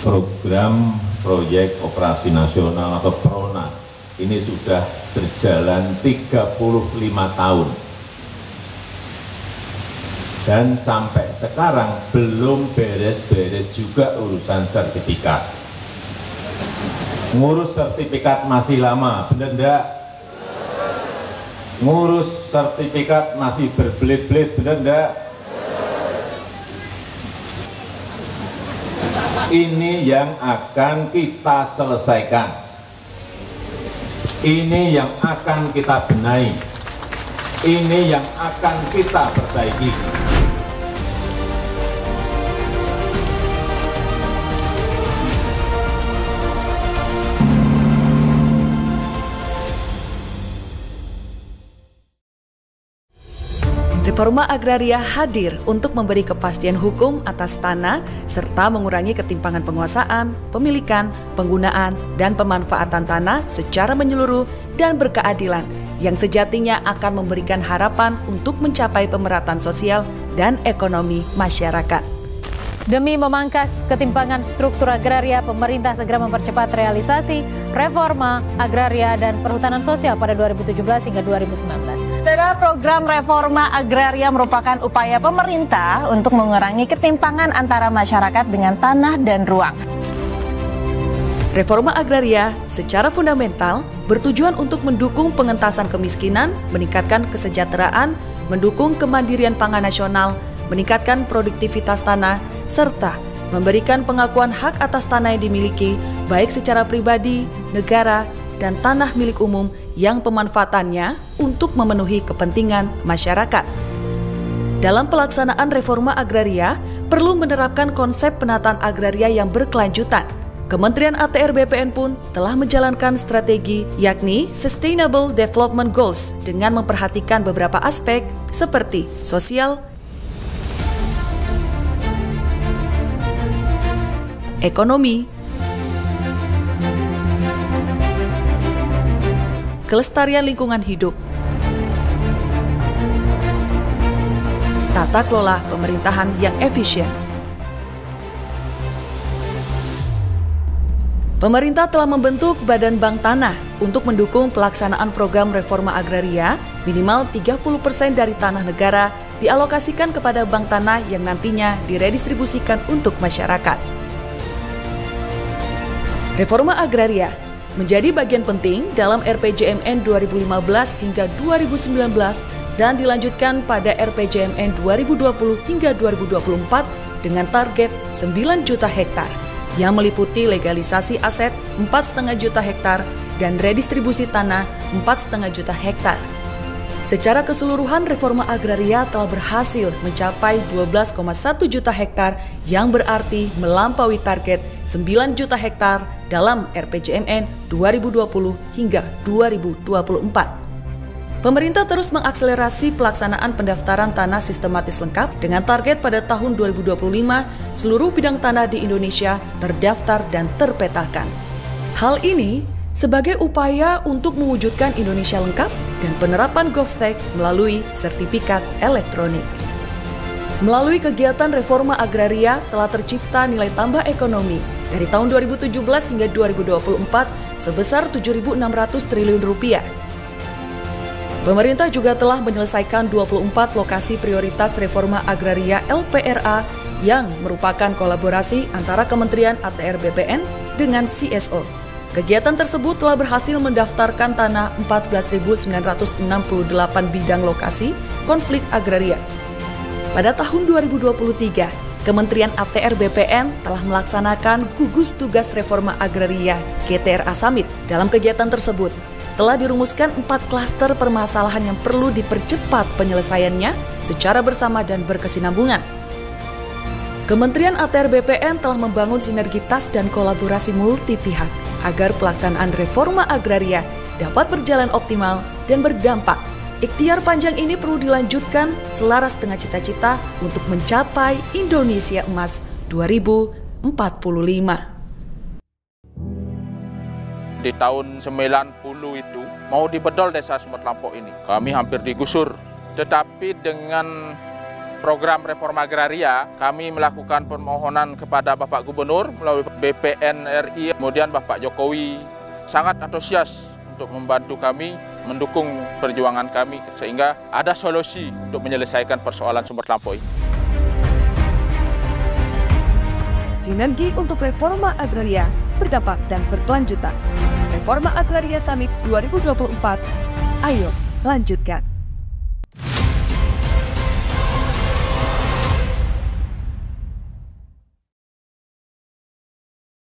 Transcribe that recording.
Program proyek operasi nasional atau PRONA ini sudah berjalan 35 tahun. Dan sampai sekarang belum beres-beres juga urusan sertifikat. Ngurus sertifikat masih lama, bener enggak? Ngurus sertifikat masih berbelit-belit, bener enggak? Ini yang akan kita selesaikan. Ini yang akan kita benahi. Ini yang akan kita perbaiki. Reforma agraria hadir untuk memberi kepastian hukum atas tanah serta mengurangi ketimpangan penguasaan, pemilikan, penggunaan, dan pemanfaatan tanah secara menyeluruh dan berkeadilan yang sejatinya akan memberikan harapan untuk mencapai pemerataan sosial dan ekonomi masyarakat. Demi memangkas ketimpangan struktur agraria, pemerintah segera mempercepat realisasi reforma agraria dan perhutanan sosial pada 2017 hingga 2019. Saudara, program reforma agraria merupakan upaya pemerintah untuk mengurangi ketimpangan antara masyarakat dengan tanah dan ruang. Reforma agraria secara fundamental bertujuan untuk mendukung pengentasan kemiskinan, meningkatkan kesejahteraan, mendukung kemandirian pangan nasional, meningkatkan produktivitas tanah, serta memberikan pengakuan hak atas tanah yang dimiliki baik secara pribadi, negara, dan tanah milik umum yang pemanfaatannya untuk memenuhi kepentingan masyarakat. Dalam pelaksanaan reforma agraria, perlu menerapkan konsep penataan agraria yang berkelanjutan. Kementerian ATR BPN pun telah menjalankan strategi yakni Sustainable Development Goals dengan memperhatikan beberapa aspek seperti sosial, ekonomi, kelestarian lingkungan hidup, tata kelola pemerintahan yang efisien. Pemerintah telah membentuk Badan Bank Tanah untuk mendukung pelaksanaan program reforma agraria. Minimal 30% dari tanah negara dialokasikan kepada bank tanah yang nantinya diredistribusikan untuk masyarakat. Reforma agraria menjadi bagian penting dalam RPJMN 2015 hingga 2019 dan dilanjutkan pada RPJMN 2020 hingga 2024 dengan target 9 juta hektar yang meliputi legalisasi aset 4,5 juta hektar dan redistribusi tanah 4,5 juta hektar. Secara keseluruhan reforma agraria telah berhasil mencapai 12,1 juta hektar yang berarti melampaui target 9 juta hektar dalam RPJMN 2020 hingga 2024. Pemerintah terus mengakselerasi pelaksanaan pendaftaran tanah sistematis lengkap dengan target pada tahun 2025 seluruh bidang tanah di Indonesia terdaftar dan terpetakan. Hal ini sebagai upaya untuk mewujudkan Indonesia lengkap dan penerapan GovTech melalui sertifikat elektronik. Melalui kegiatan reforma agraria telah tercipta nilai tambah ekonomi dari tahun 2017 hingga 2024 sebesar Rp7.600 triliun. Pemerintah juga telah menyelesaikan 24 lokasi prioritas reforma agraria LPRA yang merupakan kolaborasi antara Kementerian ATR BPN dengan CSO. Kegiatan tersebut telah berhasil mendaftarkan tanah 14.968 bidang lokasi konflik agraria. Pada tahun 2023, Kementerian ATR BPN telah melaksanakan gugus tugas reforma agraria GTRA Summit. Dalam kegiatan tersebut, telah dirumuskan 4 klaster permasalahan yang perlu dipercepat penyelesaiannya secara bersama dan berkesinambungan. Kementerian ATR BPN telah membangun sinergitas dan kolaborasi multi pihak agar pelaksanaan reforma agraria dapat berjalan optimal dan berdampak. Ikhtiar panjang ini perlu dilanjutkan selaras dengan cita-cita untuk mencapai Indonesia Emas 2045. Di tahun 90 itu mau dibedol desa Sumber Lampok ini. Kami hampir digusur. Tetapi dengan program reforma agraria, kami melakukan permohonan kepada Bapak Gubernur melalui BPN RI, kemudian Bapak Jokowi sangat antusias untuk membantu kami, mendukung perjuangan kami sehingga ada solusi untuk menyelesaikan persoalan sumber lampau ini. Sinergi untuk reforma agraria berdampak dan berkelanjutan. Reforma Agraria Summit 2024, ayo lanjutkan.